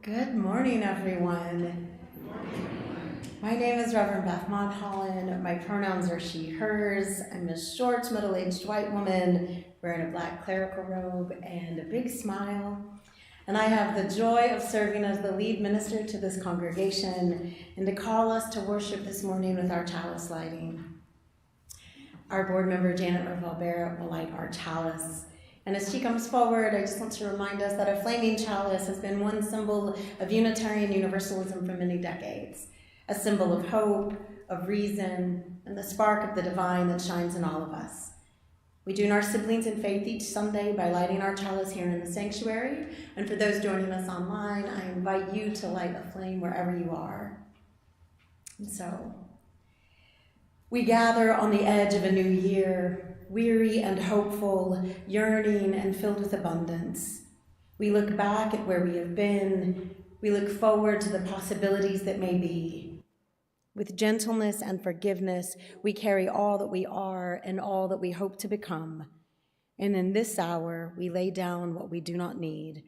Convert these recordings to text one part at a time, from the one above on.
Good morning, everyone. My name is Reverend Beth Monholland. My pronouns are she, hers. I'm a short, middle-aged white woman wearing a black clerical robe and a big smile. And I have the joy of serving as the lead minister to this congregation and to call us to worship this morning with our chalice lighting. Our board member, Janet Ravel Barrett, will light our chalice. And as she comes forward, I just want to remind us that a flaming chalice has been one symbol of Unitarian Universalism for many decades, a symbol of hope, of reason, and the spark of the divine that shines in all of us. We join our siblings in faith each Sunday by lighting our chalice here in the sanctuary, and for those joining us online, I invite you to light a flame wherever you are. And so, we gather on the edge of a new year, weary and hopeful, yearning and filled with abundance. We look back at where we have been. We look forward to the possibilities that may be. With gentleness and forgiveness, we carry all that we are and all that we hope to become. And in this hour, we lay down what we do not need.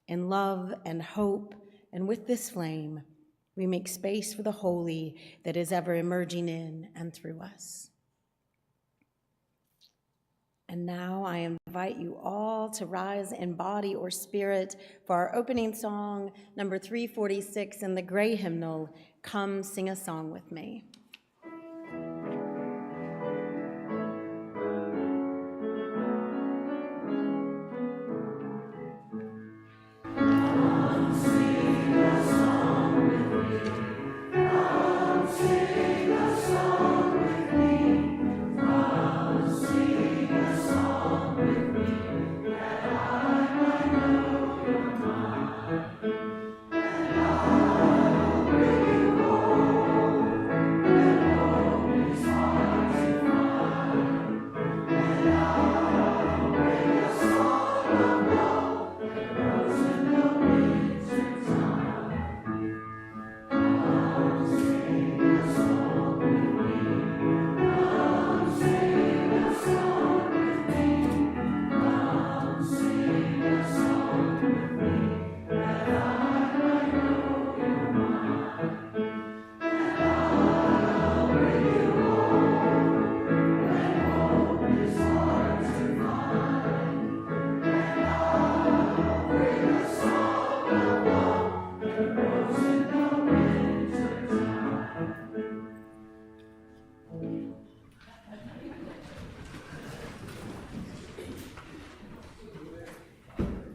In love and hope, and with this flame, we make space for the holy that is ever emerging in and through us. And now I invite you all to rise in body or spirit for our opening song, number 346 in the gray hymnal, Come Sing a Song with Me.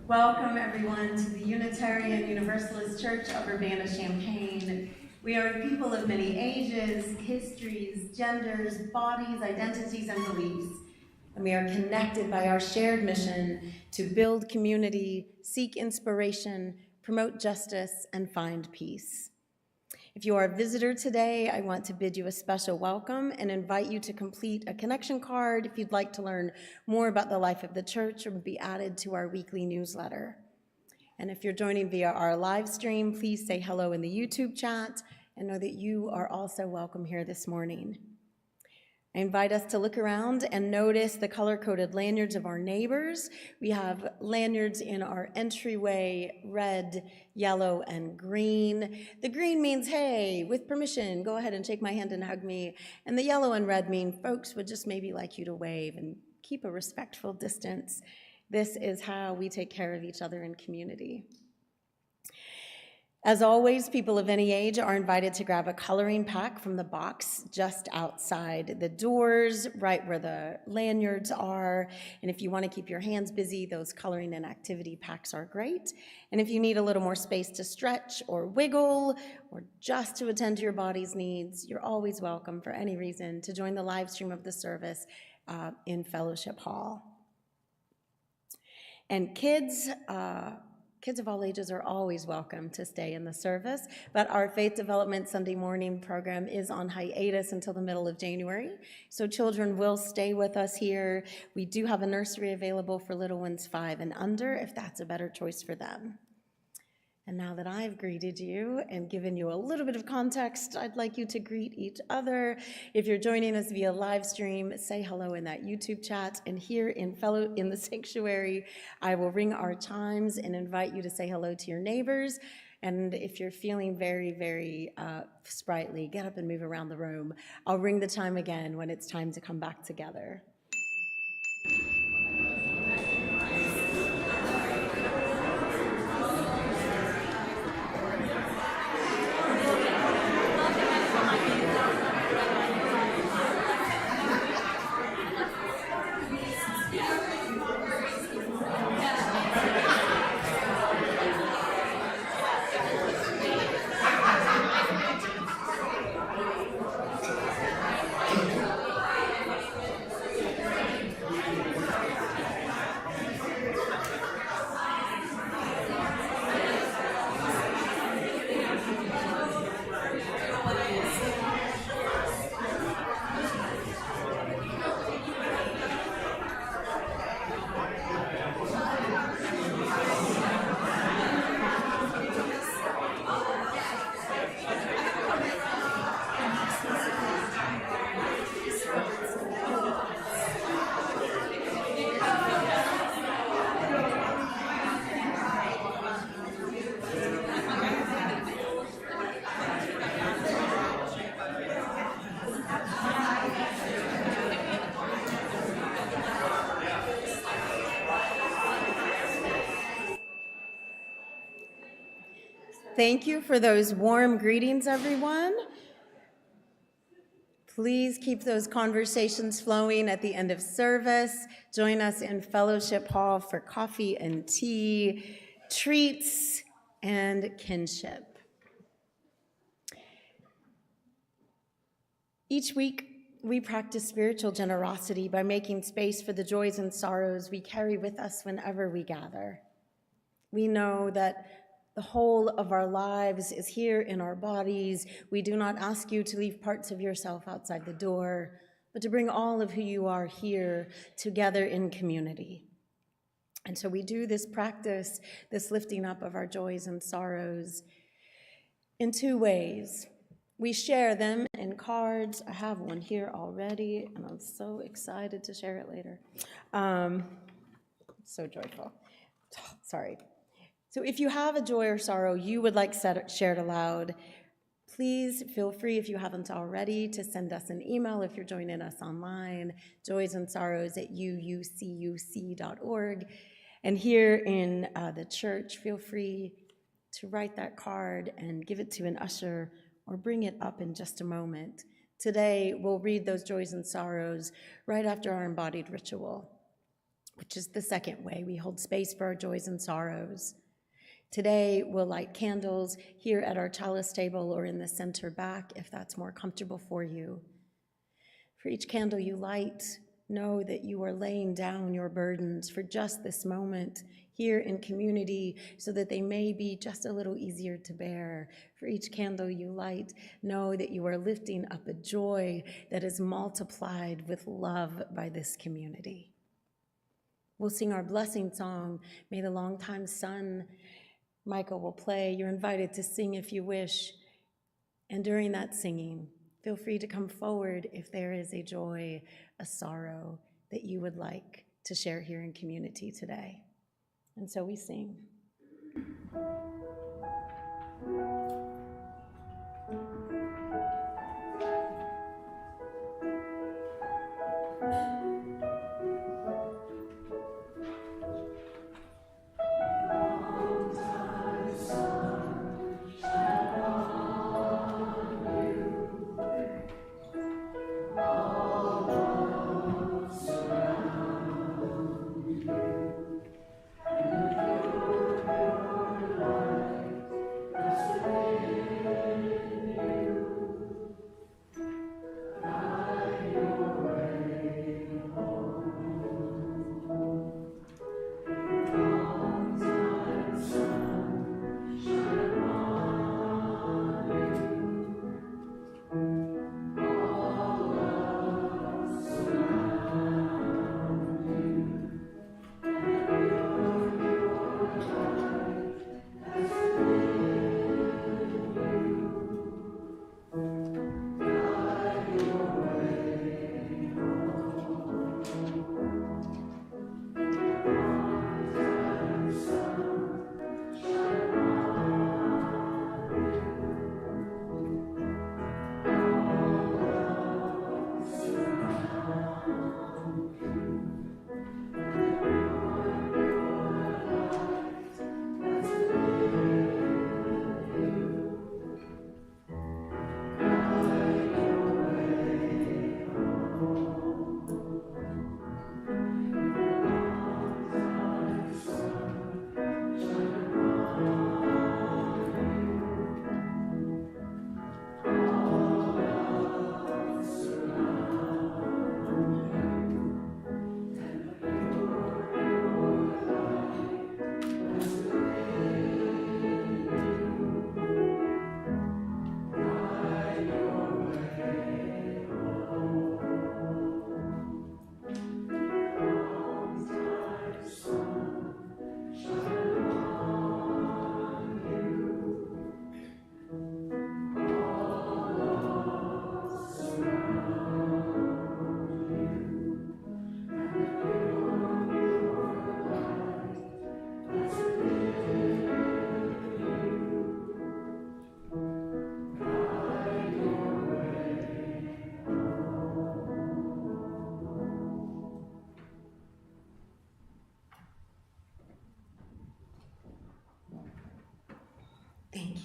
Welcome, everyone, to the Unitarian Universalist Church of Urbana-Champaign. We are a people of many ages, histories, genders, bodies, identities, and beliefs. And we are connected by our shared mission to build community, seek inspiration, promote justice, and find peace. If you are a visitor today, I want to bid you a special welcome and invite you to complete a connection card if you'd like to learn more about the life of the church or be added to our weekly newsletter. And if you're joining via our live stream, please say hello in the YouTube chat and know that you are also welcome here this morning. I invite us to look around and notice the color-coded lanyards of our neighbors. We have lanyards in our entryway, red, yellow, and green. The green means, hey, with permission, go ahead and shake my hand and hug me. And the yellow and red mean folks would just maybe like you to wave and keep a respectful distance. This is how we take care of each other in community. As always, people of any age are invited to grab a coloring pack from the box just outside the doors, right where the lanyards are. And if you want to keep your hands busy, those coloring and activity packs are great. And if you need a little more space to stretch or wiggle or just to attend to your body's needs, you're always welcome for any reason to join the live stream of the service in Fellowship Hall. And kids of all ages are always welcome to stay in the service, but our Faith Development Sunday morning program is on hiatus until the middle of January, so children will stay with us here. We do have a nursery available for little ones 5 and under, if that's a better choice for them. And now that I've greeted you and given you a little bit of context, I'd like you to greet each other. If you're joining us via live stream, say hello in that YouTube chat. And here in the sanctuary, I will ring our chimes and invite you to say hello to your neighbors. And if you're feeling very, very sprightly, get up and move around the room. I'll ring the chime again when it's time to come back together. Thank you for those warm greetings, everyone. Please keep those conversations flowing at the end of service. Join us in Fellowship Hall for coffee and tea, treats, and kinship. Each week, we practice spiritual generosity by making space for the joys and sorrows we carry with us whenever we gather. We know that the whole of our lives is here in our bodies. We do not ask you to leave parts of yourself outside the door, but to bring all of who you are here together in community. And so we do this practice, this lifting up of our joys and sorrows, in two ways. We share them in cards. I have one here already, and I'm so excited to share it later. So joyful. Sorry. So if you have a joy or sorrow you would like shared aloud, please feel free, if you haven't already, to send us an email if you're joining us online, joysandsorrows@uucuc.org. And here in the church, feel free to write that card and give it to an usher or bring it up in just a moment. Today, we'll read those joys and sorrows right after our embodied ritual, which is the second way we hold space for our joys and sorrows. Today, we'll light candles here at our chalice table or in the center back, if that's more comfortable for you. For each candle you light, know that you are laying down your burdens for just this moment here in community so that they may be just a little easier to bear. For each candle you light, know that you are lifting up a joy that is multiplied with love by this community. We'll sing our blessing song, May the Longtime Son. Michael will play. You're invited to sing if you wish. And during that singing, feel free to come forward if there is a joy, a sorrow that you would like to share here in community today. And so we sing.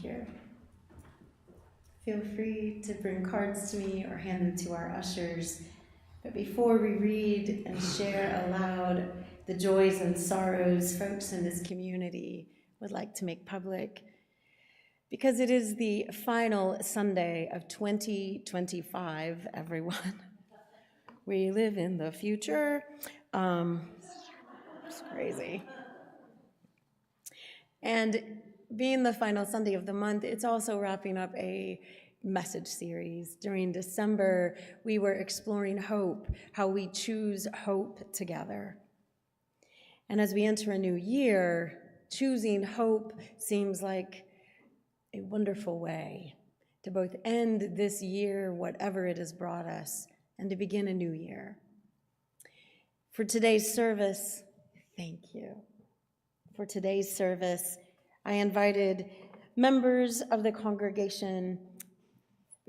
here. Feel free to bring cards to me or hand them to our ushers. But before we read and share aloud the joys and sorrows folks in this community would like to make public, because it is the final Sunday of 2025, everyone. We live in the future. It's crazy. And being the final Sunday of the month, it's also wrapping up a message series. During December, we were exploring hope, how we choose hope together. And as we enter a new year, choosing hope seems like a wonderful way to both end this year, whatever it has brought us, and to begin a new year. For today's service, thank you. For today's service, I invited members of the congregation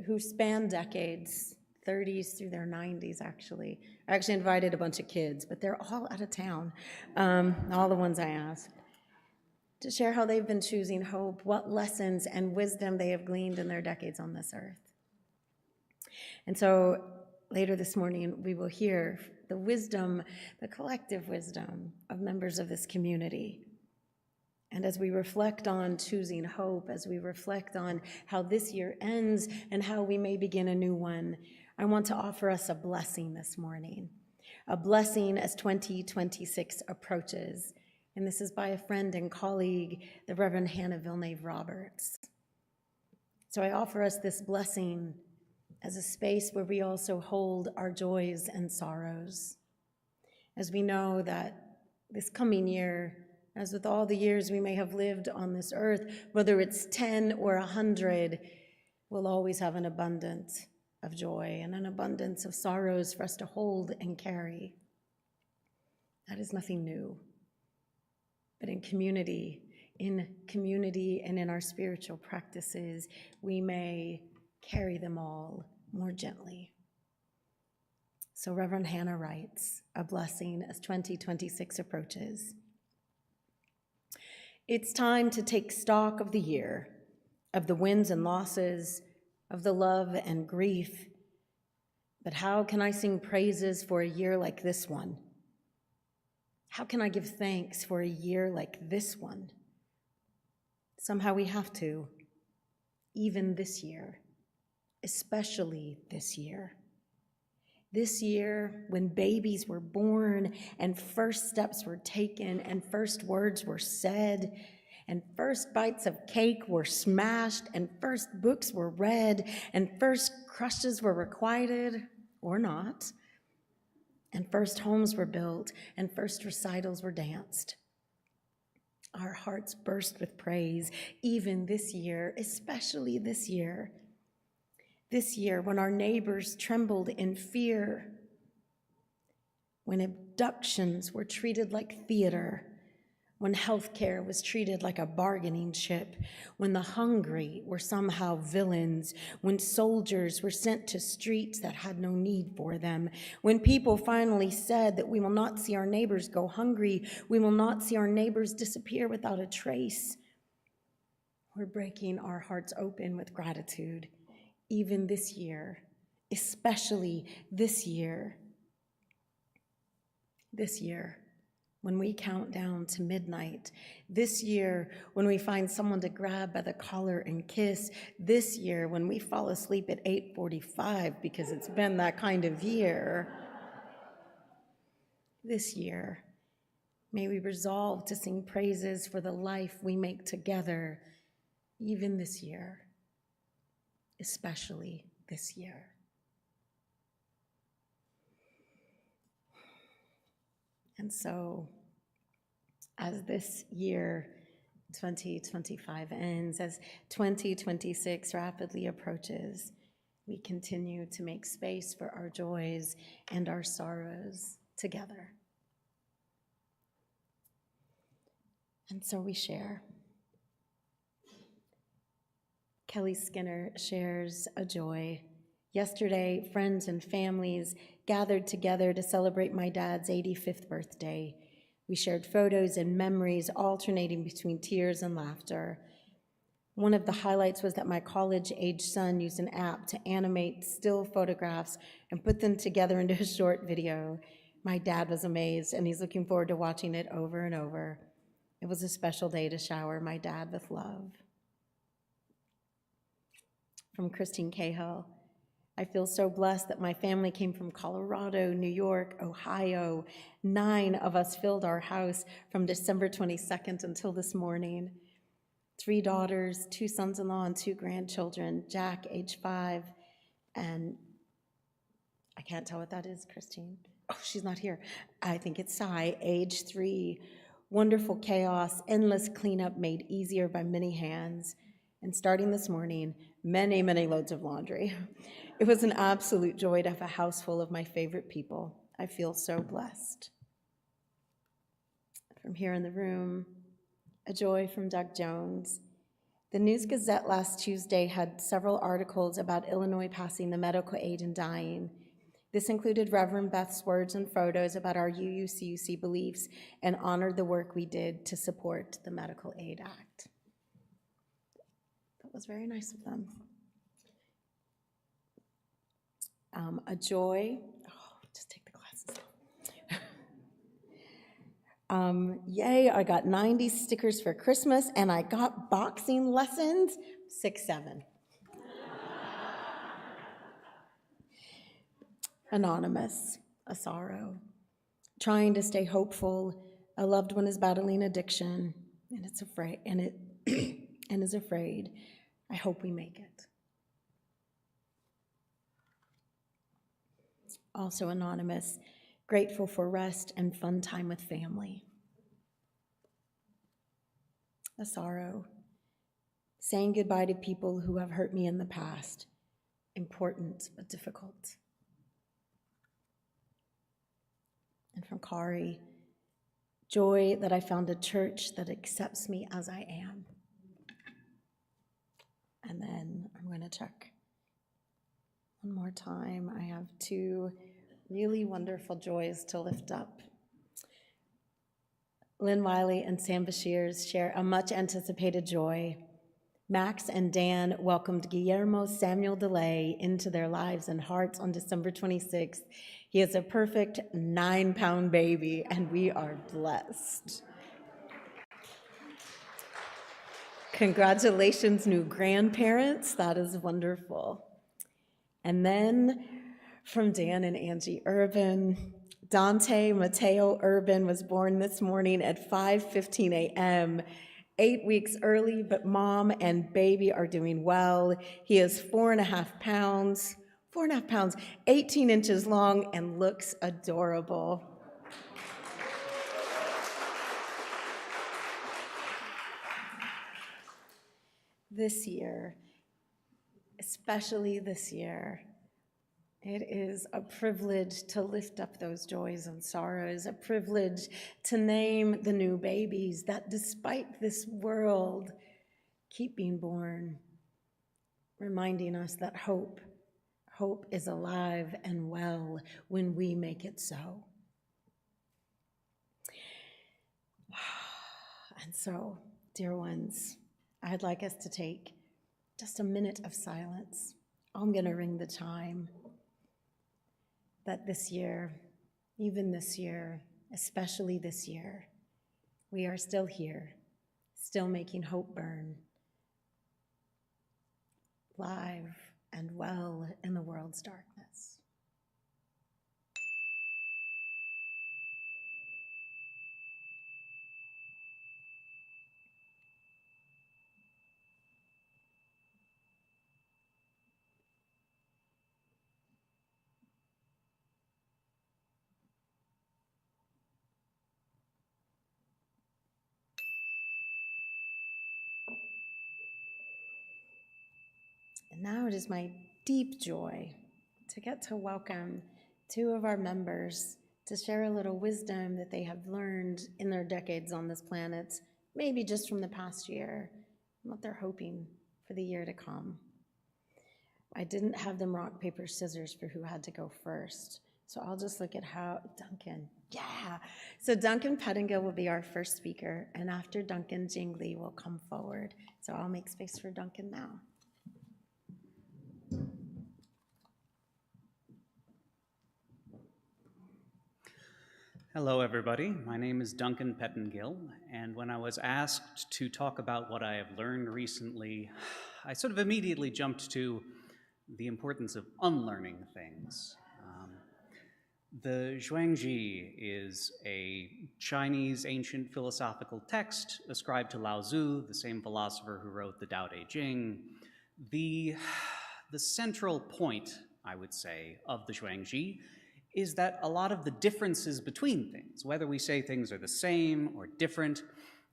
who span decades, 30s through their 90s, actually. I actually invited a bunch of kids, but they're all out of town, all the ones I asked, to share how they've been choosing hope, what lessons and wisdom they have gleaned in their decades on this earth. And so later this morning, we will hear the wisdom, the collective wisdom of members of this community. And as we reflect on choosing hope, as we reflect on how this year ends and how we may begin a new one, I want to offer us a blessing this morning, a blessing as 2026 approaches. And this is by a friend and colleague, the Reverend Hannah Villeneuve-Roberts. So I offer us this blessing as a space where we also hold our joys and sorrows, as we know that this coming year, as with all the years we may have lived on this earth, whether it's 10 or 100, we'll always have an abundance of joy and an abundance of sorrows for us to hold and carry. That is nothing new. But in community and in our spiritual practices, we may carry them all more gently. So Reverend Hannah writes, a blessing as 2026 approaches. It's time to take stock of the year, of the wins and losses, of the love and grief. But how can I sing praises for a year like this one? How can I give thanks for a year like this one? Somehow we have to, even this year, especially this year. This year, when babies were born and first steps were taken and first words were said and first bites of cake were smashed and first books were read and first crushes were requited or not, and first homes were built and first recitals were danced. Our hearts burst with praise, even this year, especially this year. This year, when our neighbors trembled in fear, when abductions were treated like theater, when healthcare was treated like a bargaining chip, when the hungry were somehow villains, when soldiers were sent to streets that had no need for them, when people finally said that we will not see our neighbors go hungry, we will not see our neighbors disappear without a trace, we're breaking our hearts open with gratitude. Even this year, especially this year, when we count down to midnight, this year, when we find someone to grab by the collar and kiss, this year, when we fall asleep at 8:45 because it's been that kind of year, this year, may we resolve to sing praises for the life we make together, even this year. Especially this year. And so, as this year, 2025 ends, as 2026 rapidly approaches, we continue to make space for our joys and our sorrows together. And so we share. Kelly Skinner shares a joy. Yesterday, friends and families gathered together to celebrate my dad's 85th birthday. We shared photos and memories alternating between tears and laughter. One of the highlights was that my college-age son used an app to animate still photographs and put them together into a short video. My dad was amazed, and he's looking forward to watching it over and over. It was a special day to shower my dad with love. From Christine Cahill, I feel so blessed that my family came from Colorado, New York, Ohio. 9 of us filled our house from December 22nd until this morning. 3 daughters, 2 sons-in-law, and 2 grandchildren. Jack, age 5, and I can't tell what that is, Christine. Oh, she's not here. I think it's Sai, age 3. Wonderful chaos, endless cleanup made easier by many hands. And starting this morning, many, many loads of laundry. It was an absolute joy to have a house full of my favorite people. I feel so blessed. From here in the room, a joy from Doug Jones. The News Gazette last Tuesday had several articles about Illinois passing the medical aid in dying. This included Reverend Beth's words and photos about our UUCUC beliefs and honored the work we did to support the Medical Aid Act. That was very nice of them. A joy. Oh, just take the glasses off. Yay, I got 90 stickers for Christmas, and I got boxing lessons, 6, 7. Anonymous, a sorrow. Trying to stay hopeful. A loved one is battling addiction, and it's afraid, and is afraid. I hope we make it. Also anonymous, grateful for rest and fun time with family. A sorrow, saying goodbye to people who have hurt me in the past, important but difficult. And from Kari, joy that I found a church that accepts me as I am. And then I'm going to check one more time. I have 2 really wonderful joys to lift up. Lynn Wiley and Sam Bashirs share a much anticipated joy. Max and Dan welcomed Guillermo Samuel DeLay into their lives and hearts on December 26th. He is a perfect 9-pound baby, and we are blessed. Congratulations, new grandparents. That is wonderful. And then from Dan and Angie Urban, Dante Mateo Urban was born this morning at 5:15 a.m., 8 weeks early, but mom and baby are doing well. He is 4.5 pounds, 18 inches long, and looks adorable. This year, especially this year, it is a privilege to lift up those joys and sorrows, a privilege to name the new babies that despite this world keep being born, reminding us that hope is alive and well when we make it so. And so, dear ones, I'd like us to take just a minute of silence. I'm going to ring the chime. That this year, even this year, especially this year, we are still here, still making hope burn, live and well in the world's darkness. And now it is my deep joy to get to welcome 2 of our members to share a little wisdom that they have learned in their decades on this planet, maybe just from the past year, and what they're hoping for the year to come. I didn't have them rock, paper, scissors for who had to go first, so I'll just look at how Duncan, yeah. So Duncan Pettingill will be our first speaker, and after Duncan, Jing Lee will come forward So I'll make space for Duncan now. Hello, everybody. My name is Duncan Pettengill, and when I was asked to talk about what I have learned recently, I sort of immediately jumped to the importance of unlearning things. The Zhuangzi is a Chinese ancient philosophical text ascribed to Lao Tzu, the same philosopher who wrote the Tao Te Ching. The central point, I would say, of the Zhuangzi is that a lot of the differences between things, whether we say things are the same or different,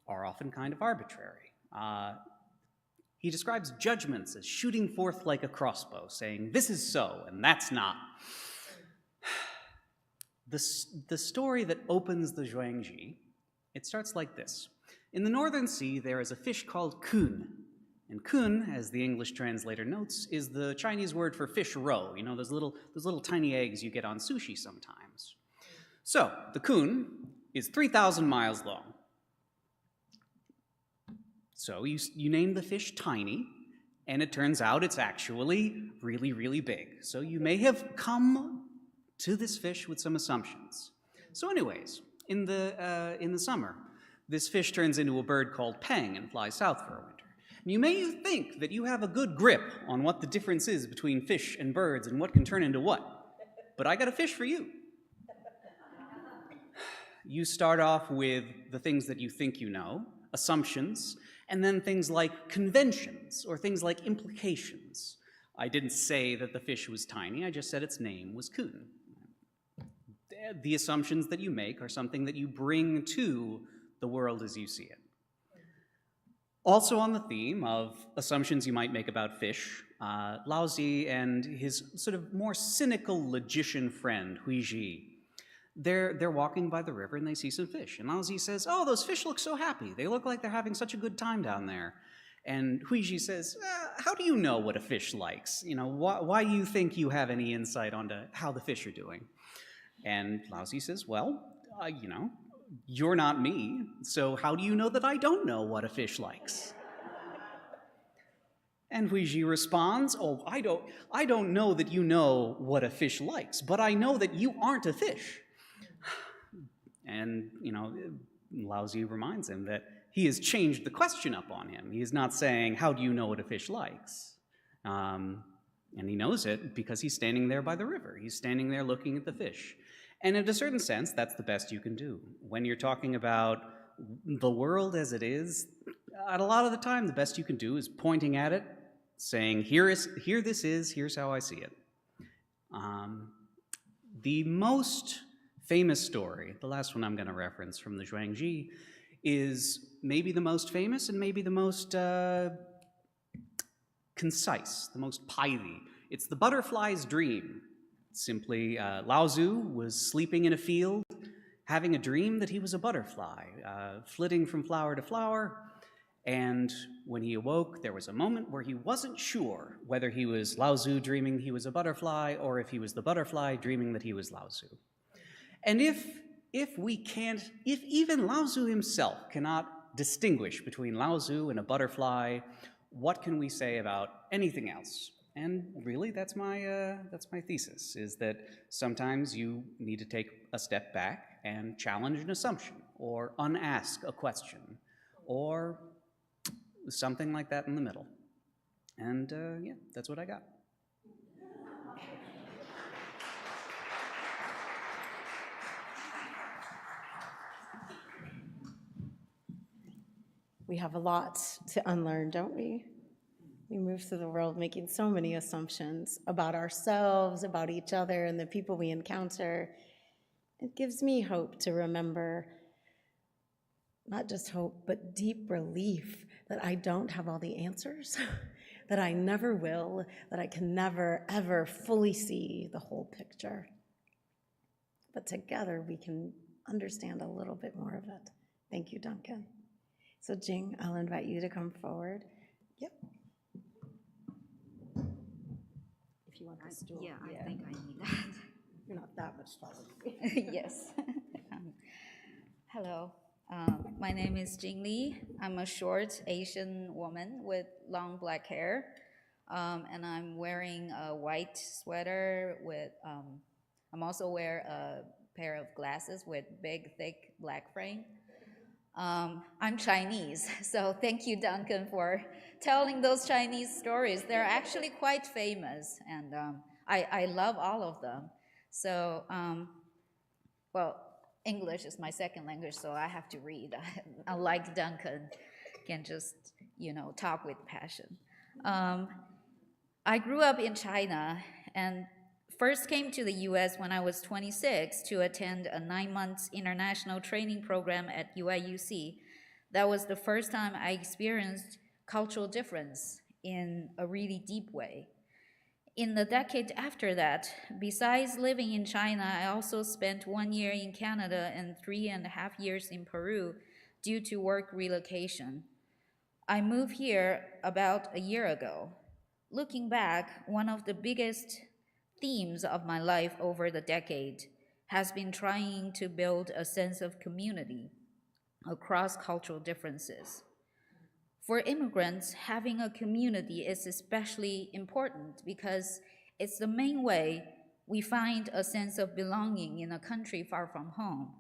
are often kind of arbitrary. He describes judgments as shooting forth like a crossbow, saying, this is so, and that's not. The story that opens the Zhuangzi, it starts like this. In the Northern Sea, there is a fish called kun. And kun, as the English translator notes, is the Chinese word for fish roe. You know, those little tiny eggs you get on sushi sometimes. So, the kun is 3,000 miles long. So you name the fish Tiny, and it turns out it's actually really, really big. So you may have come to this fish with some assumptions. So anyways, in the summer, this fish turns into a bird called Peng and flies south for a winter. And you may think that you have a good grip on what the difference is between fish and birds and what can turn into what. But I got a fish for you. You start off with the things that you think you know, assumptions, and then things like conventions or things like implications. I didn't say that the fish was tiny, I just said its name was kun. The assumptions that you make are something that you bring to the world as you see it. Also on the theme of assumptions you might make about fish, Lao Tzu and his sort of more cynical logician friend, Huiji, they're walking by the river and they see some fish. And Lao Tzu says, oh, those fish look so happy. They look like they're having such a good time down there. And Huiji says, how do you know what a fish likes? You know, why do you think you have any insight onto how the fish are doing? And Lao Tzu says, well, you know, you're not me, so how do you know that I don't know what a fish likes? And Huiji responds, oh, I don't know that you know what a fish likes, but I know that you aren't a fish. And, you know, Lao Tzu reminds him that he has changed the question up on him. He is not saying, how do you know what a fish likes? And he knows it because he's standing there by the river. He's standing there looking at the fish. And in a certain sense, that's the best you can do. When you're talking about the world as it is, a lot of the time, the best you can do is pointing at it, saying, here this is, here's how I see it. The most famous story, the last one I'm going to reference from the Zhuangzi, is maybe the most famous and maybe the most concise, the most pithy. It's the butterfly's dream. Simply, Lao Tzu was sleeping in a field, having a dream that he was a butterfly, flitting from flower to flower, and when he awoke, there was a moment where he wasn't sure whether he was Lao Tzu dreaming he was a butterfly, or if he was the butterfly dreaming that he was Lao Tzu. And if even Lao Tzu himself cannot distinguish between Lao Tzu and a butterfly, what can we say about anything else? And really, that's my thesis, is that sometimes you need to take a step back and challenge an assumption, or unask a question, or something like that in the middle. And yeah, that's what I got. We have a lot to unlearn, don't we? We move through the world making so many assumptions about ourselves, about each other, and the people we encounter. It gives me hope to remember, not just hope, but deep relief that I don't have all the answers, that I never will, that I can never, ever fully see the whole picture. But together we can understand a little bit more of it. Thank you, Duncan. So Jing, I'll invite you to come forward. Yep. If you want the stool. Yeah, I think I need that. You're not that much taller. Yes. Hello. My name is Jing Li. I'm a short Asian woman with long black hair, and I'm wearing a white sweater with, I'm also wearing a pair of glasses with big, thick black frame. I'm Chinese, so thank you, Duncan, for telling those Chinese stories. They're actually quite famous, and I love all of them. So, well, English is my second language, so I have to read. Unlike Duncan, can just, talk with passion. I grew up in China and first came to the US when I was 26 to attend a 9-month international training program at UIUC. That was the first time I experienced cultural difference in a really deep way. In the decade after that, besides living in China, I also spent 1 year in Canada and 3.5 years in Peru due to work relocation. I moved here about a year ago. Looking back, one of the biggest themes of my life over the decade has been trying to build a sense of community across cultural differences. For immigrants, having a community is especially important because it's the main way we find a sense of belonging in a country far from home.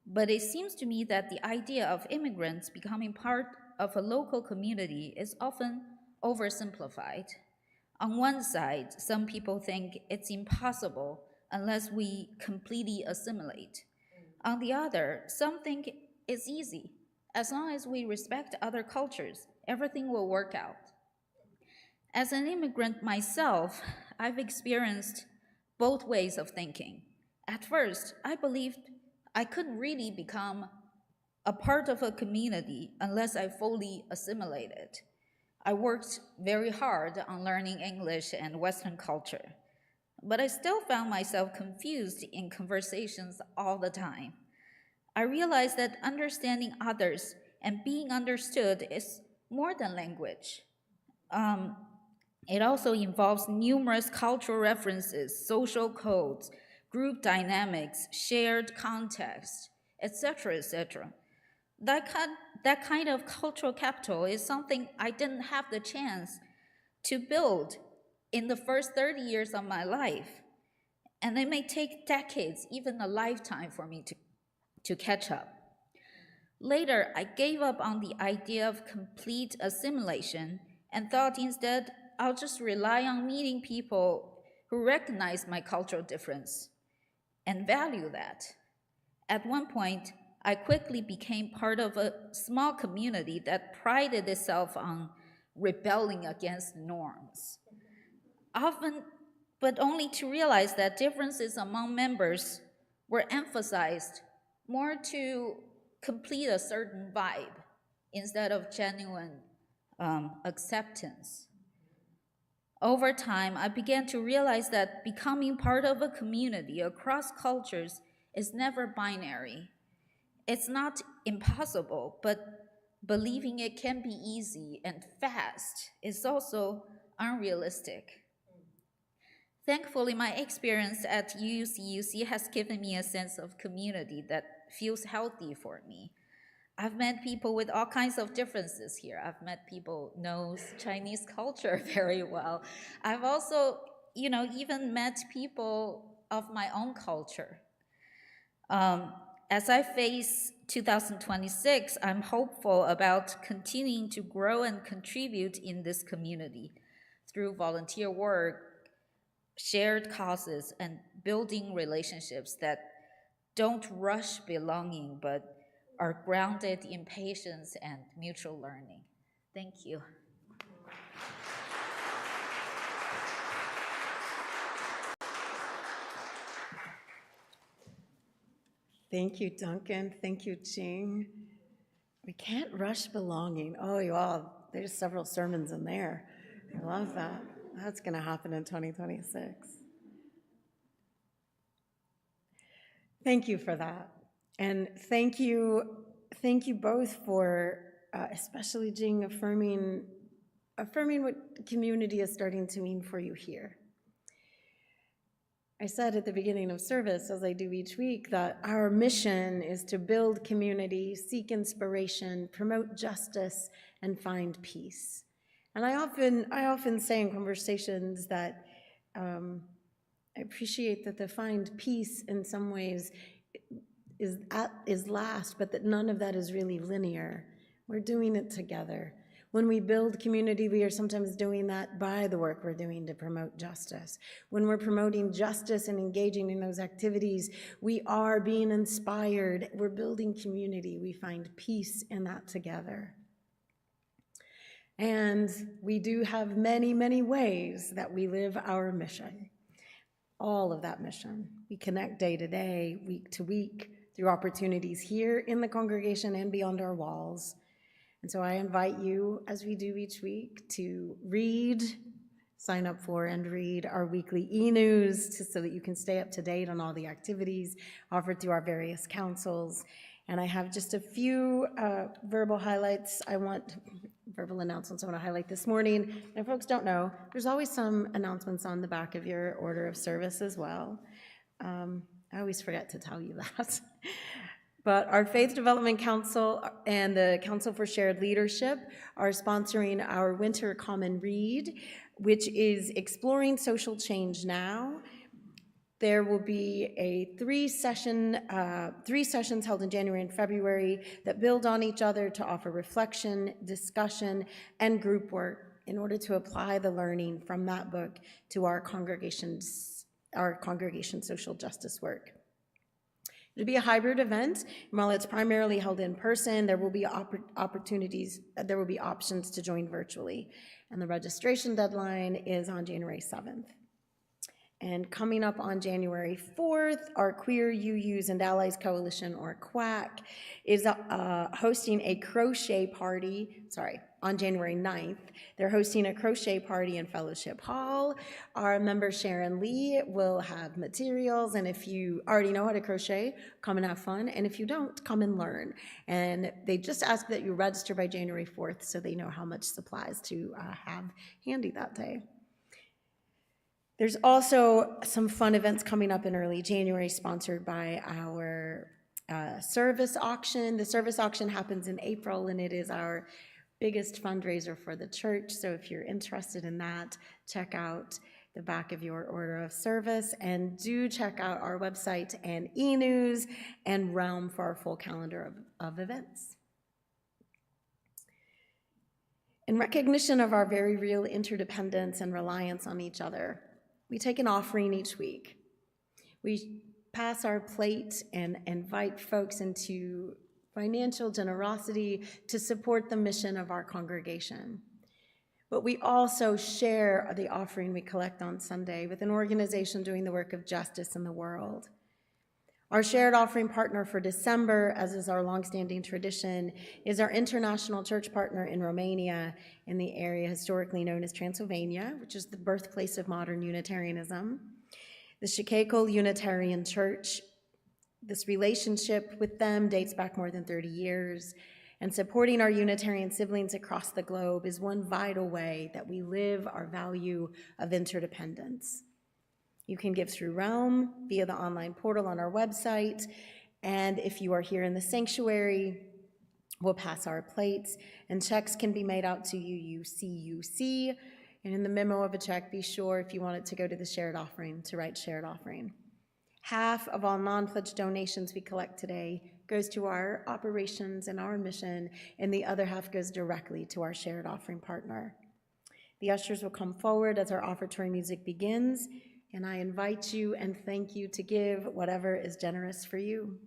But it seems to me that the idea of immigrants becoming part of a local community is often oversimplified. On one side, some people think it's impossible unless we completely assimilate. On the other, some think it's easy. As long as we respect other cultures, everything will work out. As an immigrant myself, I've experienced both ways of thinking. At first, I believed I couldn't really become a part of a community unless I fully assimilated. I worked very hard on learning English and Western culture, but I still found myself confused in conversations all the time. I realized that understanding others and being understood is more than language. It also involves numerous cultural references, social codes, group dynamics, shared context, etc., etc. That kind of cultural capital is something I didn't have the chance to build in the first 30 years of my life. And it may take decades, even a lifetime, for me to catch up. Later, I gave up on the idea of complete assimilation and thought instead I'll just rely on meeting people who recognize my cultural difference and value that. At one point, I quickly became part of a small community that prided itself on rebelling against norms. Often, but only to realize that differences among members were emphasized more to complete a certain vibe instead of genuine acceptance. Over time, I began to realize that becoming part of a community across cultures is never binary. It's not impossible, but believing it can be easy and fast is also unrealistic. Thankfully, my experience at UUCUC has given me a sense of community that feels healthy for me. I've met people with all kinds of differences here. I've met people who know Chinese culture very well. I've also, even met people of my own culture. As I face 2026, I'm hopeful about continuing to grow and contribute in this community through volunteer work, shared causes, and building relationships that don't rush belonging, but are grounded in patience and mutual learning. Thank you. Thank you, Duncan. Thank you, Jing. We can't rush belonging. Oh, you all, there's several sermons in there. I love that. That's going to happen in 2026. Thank you for that. And thank you both for, especially Jing, affirming what community is starting to mean for you here. I said at the beginning of service, as I do each week, that our mission is to build community, seek inspiration, promote justice, and find peace. And I often say in conversations that I appreciate that the find peace in some ways is last, but that none of that is really linear. We're doing it together. When we build community, we are sometimes doing that by the work we're doing to promote justice. When we're promoting justice and engaging in those activities, we are being inspired. We're building community. We find peace in that together. And we do have many, many ways that we live our mission. All of that mission. We connect day to day, week to week, through opportunities here in the congregation and beyond our walls. And so I invite you, as we do each week, to read, sign up for and read our weekly e-news so that you can stay up to date on all the activities offered through our various councils. And I have just a few verbal announcements I want to highlight this morning. And if folks don't know, there's always some announcements on the back of your order of service as well. I always forget to tell you that. But our Faith Development Council and the Council for Shared Leadership are sponsoring our Winter Common Read, which is exploring social change now. There will be a three sessions held in January and February that build on each other to offer reflection, discussion, and group work in order to apply the learning from that book to our congregation social justice work. It'll be a hybrid event, and while it's primarily held in person, there will be options to join virtually. And the registration deadline is on January 7th. And coming up on January 4th, our Queer UUs and Allies Coalition, or QUAC, is hosting a crochet party, on January 9th. They're hosting a crochet party in Fellowship Hall. Our member Sharon Lee will have materials, and if you already know how to crochet, come and have fun, and if you don't, come and learn. And they just ask that you register by January 4th so they know how much supplies to have handy that day. There's also some fun events coming up in early January sponsored by our service auction. The service auction happens in April, and it is our biggest fundraiser for the church. So if you're interested in that, check out the back of your order of service, and do check out our website and e-news and Realm for our full calendar of events. In recognition of our very real interdependence and reliance on each other, we take an offering each week. We pass our plate and invite folks into financial generosity to support the mission of our congregation. But we also share the offering we collect on Sunday with an organization doing the work of justice in the world. Our shared offering partner for December, as is our longstanding tradition, is our international church partner in Romania, in the area historically known as Transylvania, which is the birthplace of modern Unitarianism. The Chicago Unitarian Church, this relationship with them dates back more than 30 years, and supporting our Unitarian siblings across the globe is one vital way that we live our value of interdependence. You can give through Realm via the online portal on our website, and if you are here in the sanctuary, we'll pass our plates, and checks can be made out to UUCUC, and in the memo of a check, be sure, if you want it to go to the shared offering, to write shared offering. Half of all non-pledge donations we collect today goes to our operations and our mission, and the other half goes directly to our shared offering partner. The ushers will come forward as our offertory music begins, and I invite you and thank you to give whatever is generous for you.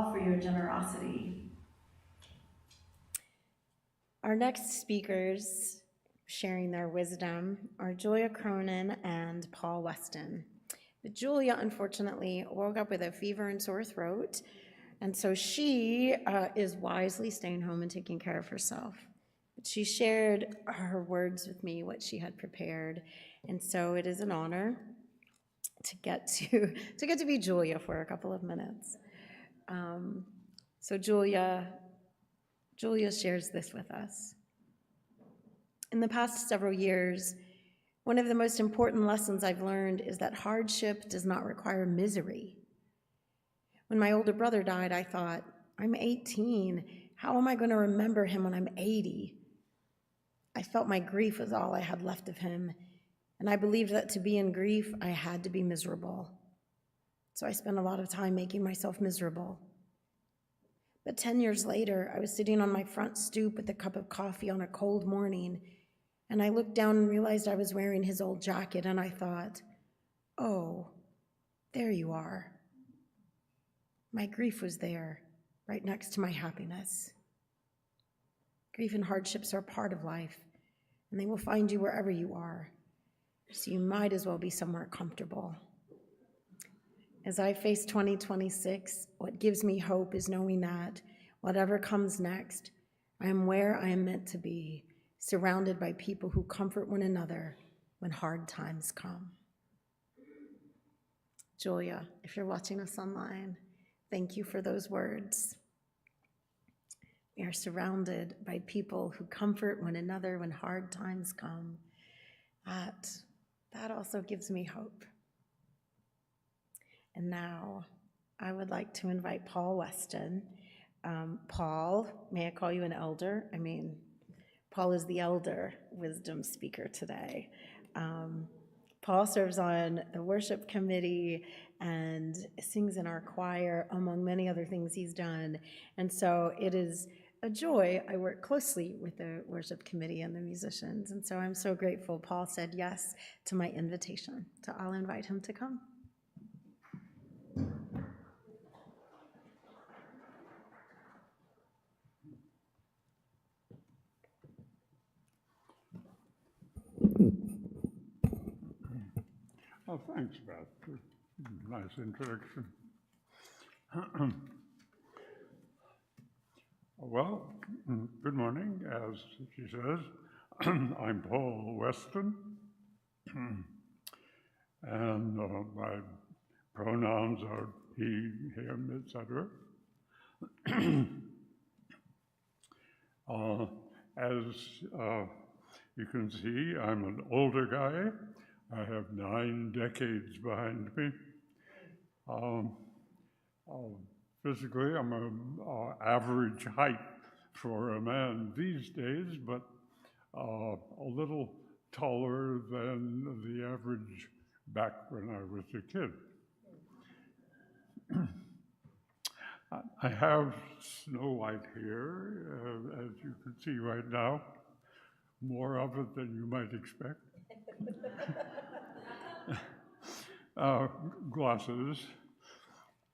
all for your generosity. Our next speakers sharing their wisdom are Julia Cronin and Paul Weston. But Julia, unfortunately, woke up with a fever and sore throat, and so she is wisely staying home and taking care of herself. But she shared her words with me, what she had prepared, and so it is an honor to get to be Julia for a couple of minutes. So Julia shares this with us. In the past several years, one of the most important lessons I've learned is that hardship does not require misery. When my older brother died, I thought, I'm 18. How am I going to remember him when I'm 80? I felt my grief was all I had left of him, and I believed that to be in grief, I had to be miserable. So I spent a lot of time making myself miserable. But 10 years later, I was sitting on my front stoop with a cup of coffee on a cold morning, and I looked down and realized I was wearing his old jacket, and I thought, oh, there you are. My grief was there, right next to my happiness. Grief and hardships are part of life, and they will find you wherever you are, so you might as well be somewhere comfortable. As I face 2026, what gives me hope is knowing that whatever comes next, I am where I am meant to be, surrounded by people who comfort one another when hard times come. Julia, if you're watching us online, thank you for those words. We are surrounded by people who comfort one another when hard times come. That also gives me hope. And now I would like to invite Paul Weston. Paul, may I call you an elder? I mean, Paul is the elder wisdom speaker today. Paul serves on the worship committee and sings in our choir, among many other things he's done. And so it is a joy. I work closely with the worship committee and the musicians, and so I'm so grateful Paul said yes to my invitation. So I'll invite him to come. Oh, thanks, Beth. Nice introduction. Well, good morning, as she says. I'm Paul Weston, and my pronouns are he, him, etc. As you can see, I'm an older guy. I have 9 decades behind me. Physically, I'm an average height for a man these days, but a little taller than the average back when I was a kid. I have snow white hair, as you can see right now, more of it than you might expect. Glasses,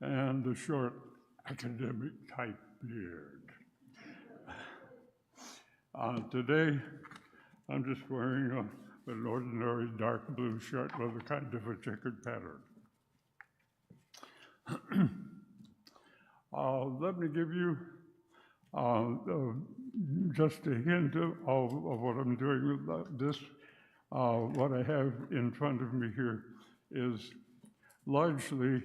and a short academic-type beard. Today, I'm just wearing an ordinary dark blue shirt with a kind of a checkered pattern. Let me give you just a hint of what I'm doing with this. What I have in front of me here is largely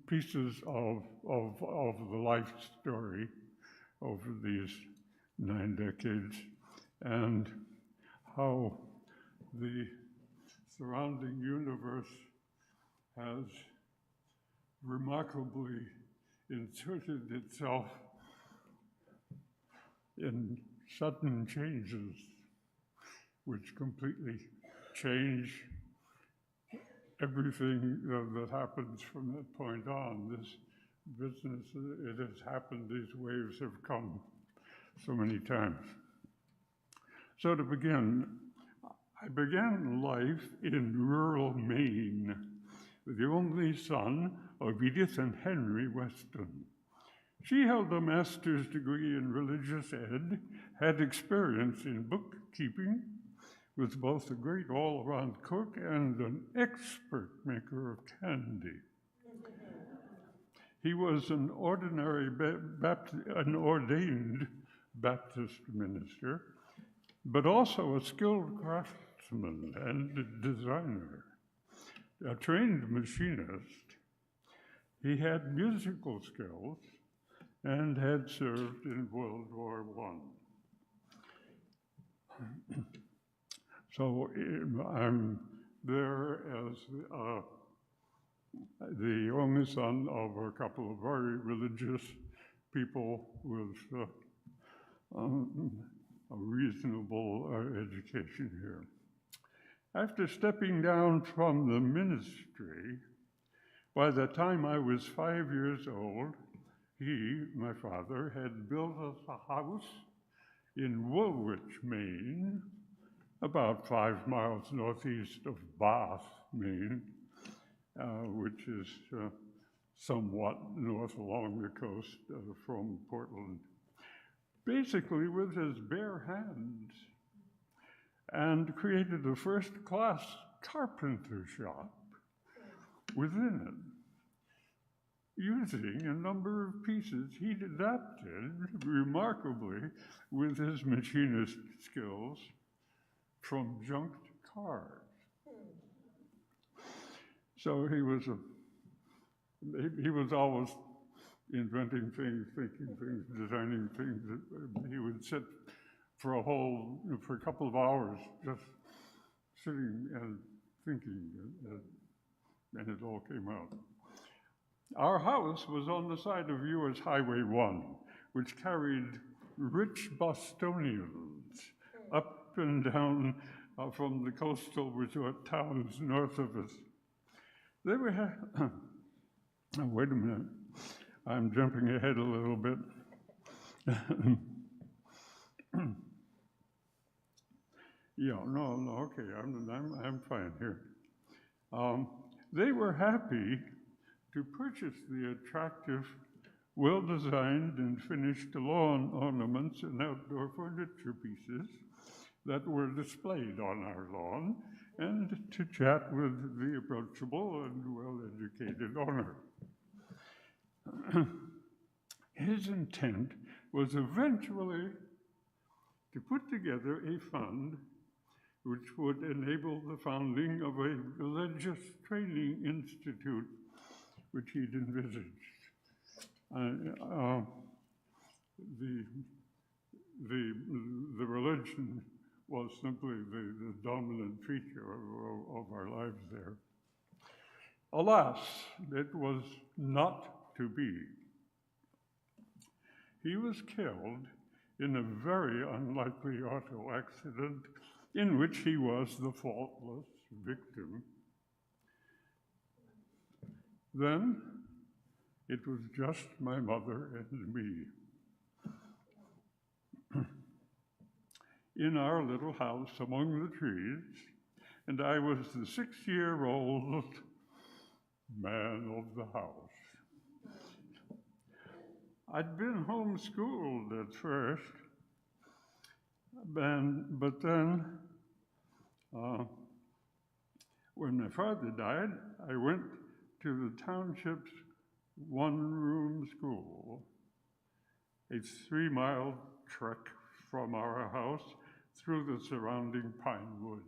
pieces of the life story over these 9 decades, and how the surrounding universe has remarkably inserted itself in sudden changes which completely change everything that happens from that point on. This business, it has happened, these waves have come so many times. So to begin, I began life in rural Maine, the only son of Edith and Henry Weston. She held a master's degree in religious ed, had experience in bookkeeping, was both a great all-around cook and an expert maker of candy. He was an ordained Baptist minister, but also a skilled craftsman and a designer, a trained machinist. He had musical skills and had served in World War I. So I'm there as the only son of a couple of very religious people with a reasonable education here. After stepping down from the ministry, by the time I was 5 years old, he, my father, had built us a house in Woolwich, Maine, about 5 miles northeast of Bath, Maine, which is somewhat north along the coast from Portland, basically with his bare hands, and created a first-class carpenter shop within it, using a number of pieces he'd adapted remarkably with his machinist skills from junked cars. So he was always inventing things, thinking things, designing things. He would sit for a couple of hours just sitting and thinking, and it all came out. Our house was on the side of US Highway 1, which carried rich Bostonians up and down from the coastal resort towns north of us. They were, oh, wait a minute, I'm jumping ahead a little bit. Yeah, no, okay, I'm fine here. They were happy to purchase the attractive, well-designed and finished lawn ornaments and outdoor furniture pieces that were displayed on our lawn, and to chat with the approachable and well-educated owner. His intent was eventually to put together a fund which would enable the founding of a religious training institute which he'd envisaged. The religion was simply the dominant feature of our lives there. Alas, it was not to be. He was killed in a very unlikely auto accident in which he was the faultless victim. Then it was just my mother and me in our little house among the trees, and I was the 6-year-old man of the house. I'd been homeschooled at first, but then when my father died, I went to the township's one-room school, a 3-mile trek from our house through the surrounding pine woods.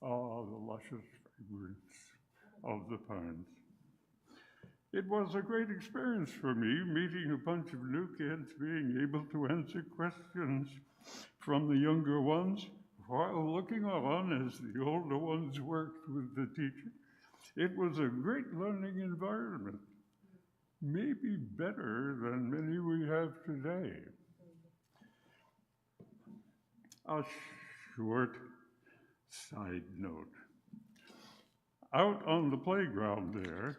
Oh, the luscious fragrance of the pines. It was a great experience for me, meeting a bunch of new kids, being able to answer questions from the younger ones while looking on as the older ones worked with the teacher. It was a great learning environment, maybe better than many we have today. A short side note. Out on the playground there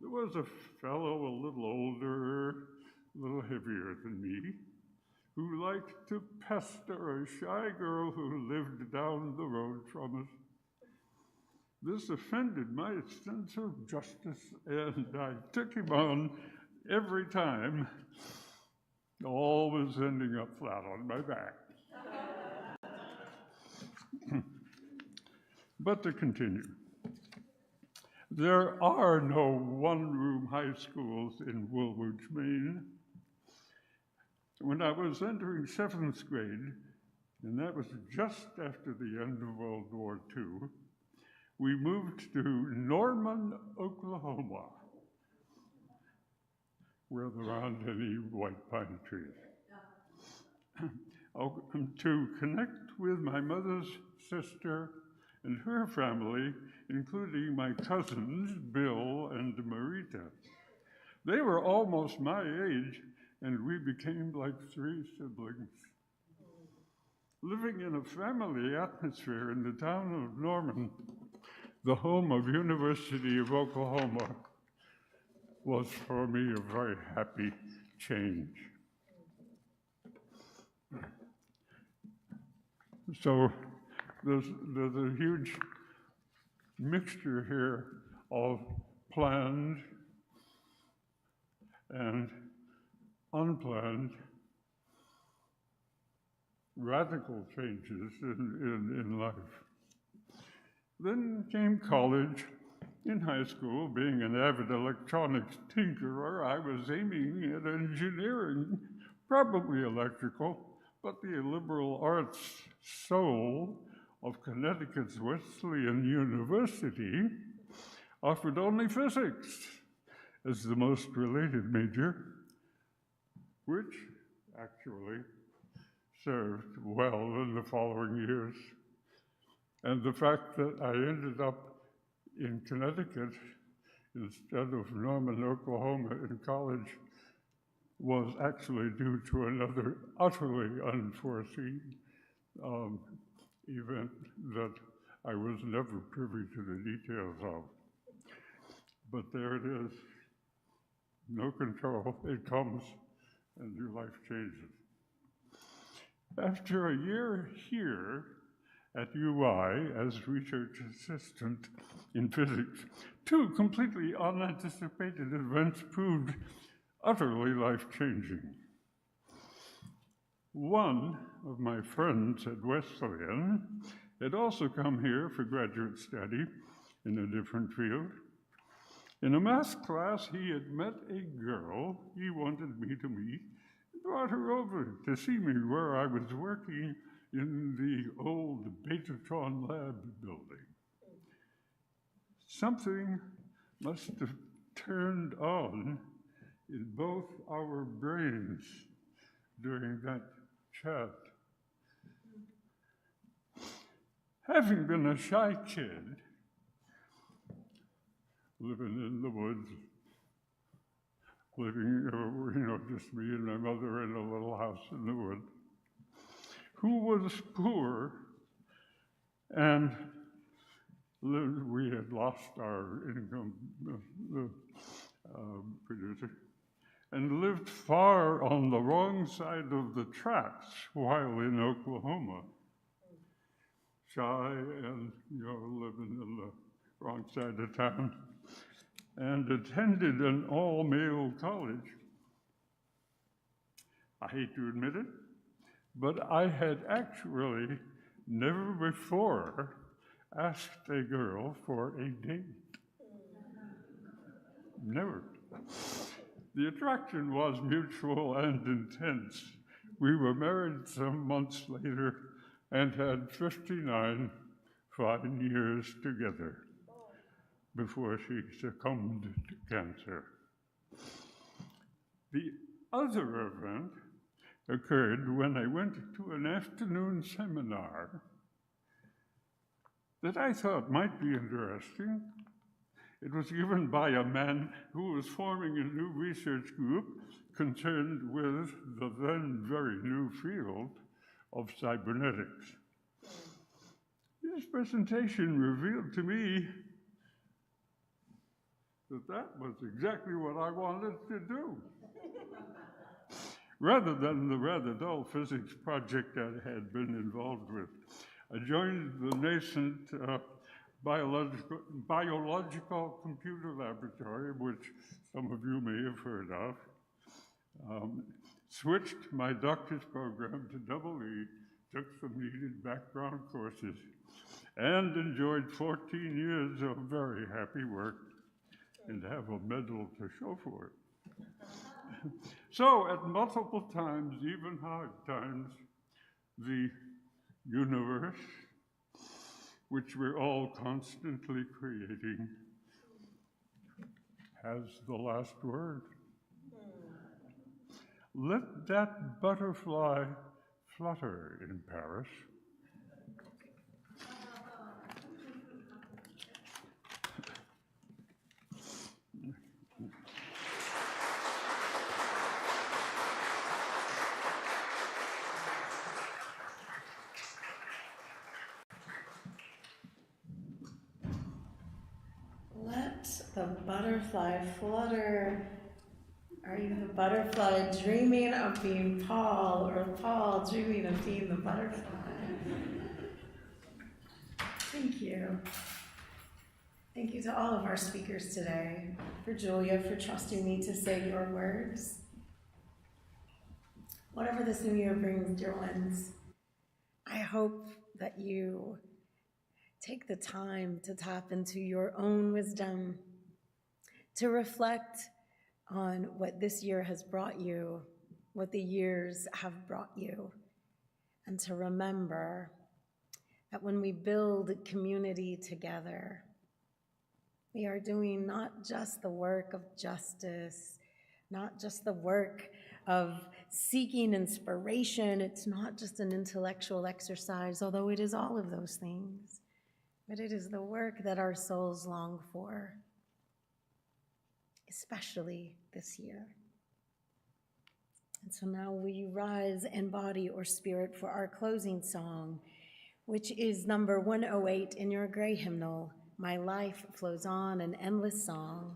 was a fellow a little older, a little heavier than me, who liked to pester a shy girl who lived down the road from us. This offended my sense of justice, and I took him on every time, always ending up flat on my back. But to continue, there are no one-room high schools in Woolwich, Maine. When I was entering 7th grade, and that was just after the end of World War II, we moved to Norman, Oklahoma, where there aren't any white pine trees, to connect with my mother's sister and her family, including my cousins, Bill and Marita. They were almost my age, and we became like 3 siblings. Living in a family atmosphere in the town of Norman, the home of University of Oklahoma, was for me a very happy change. So there's a huge mixture here of planned and unplanned radical changes in life. Then came college. In high school, being an avid electronics tinkerer, I was aiming at engineering, probably electrical, but the liberal arts soul of Connecticut's Wesleyan University offered only physics as the most related major, which actually served well in the following years. And the fact that I ended up in Connecticut instead of Norman, Oklahoma in college was actually due to another utterly unforeseen event that I was never privy to the details of. But there it is. No control. It comes and your life changes. After a year here at UI as research assistant in physics, 2 completely unanticipated events proved utterly life-changing. One of my friends at Wesleyan had also come here for graduate study in a different field. In a math class, he had met a girl he wanted me to meet and brought her over to see me where I was working in the old Betatron lab building. Something must have turned on in both our brains during that chat. Having been a shy kid, living in the woods, living, just me and my mother in a little house in the woods, who was poor, and we had lost our income producer, and lived far on the wrong side of the tracks while in Oklahoma. Shy and, living in the wrong side of town, and attended an all-male college. I hate to admit it, but I had actually never before asked a girl for a date. Never. The attraction was mutual and intense. We were married some months later and had 59 fine years together before she succumbed to cancer. The other event occurred when I went to an afternoon seminar that I thought might be interesting. It was given by a man who was forming a new research group concerned with the then very new field of cybernetics. His presentation revealed to me that was exactly what I wanted to do. rather than the rather dull physics project I had been involved with. I joined the nascent biological computer laboratory, which some of you may have heard of. Switched my doctor's program to EE, took some needed background courses, and enjoyed 14 years of very happy work and have a medal to show for it. So at multiple times, even hard times, the universe, which we're all constantly creating, has the last word. Let that butterfly flutter in Paris. Let the butterfly flutter. Are you the butterfly dreaming of being Paul, or Paul dreaming of being the butterfly? Thank you. Thank you to all of our speakers today, for Julia for trusting me to say your words. Whatever this new year brings, dear ones, I hope that you take the time to tap into your own wisdom, to reflect on what this year has brought you, what the years have brought you, and to remember that when we build community together, we are doing not just the work of justice, not just the work of seeking inspiration. It's not just an intellectual exercise, although it is all of those things, but it is the work that our souls long for, especially this year. And so now will you rise in body or spirit for our closing song, which is number 108 in your gray hymnal, My Life Flows On, an Endless Song.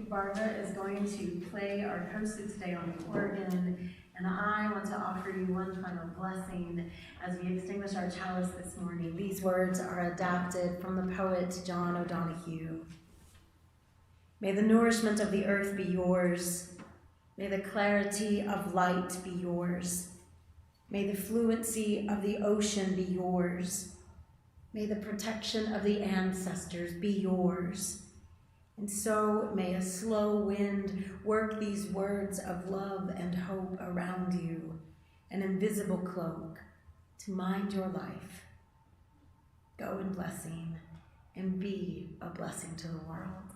Barbara is going to play our concert today on the organ, and I want to offer you one final blessing as we extinguish our chalice this morning. These words are adapted from the poet John O'Donohue. May the nourishment of the earth be yours. May the clarity of light be yours. May the fluency of the ocean be yours. May the protection of the ancestors be yours. And so may a slow wind work these words of love and hope around you, an invisible cloak to mind your life. Go in blessing and be a blessing to the world.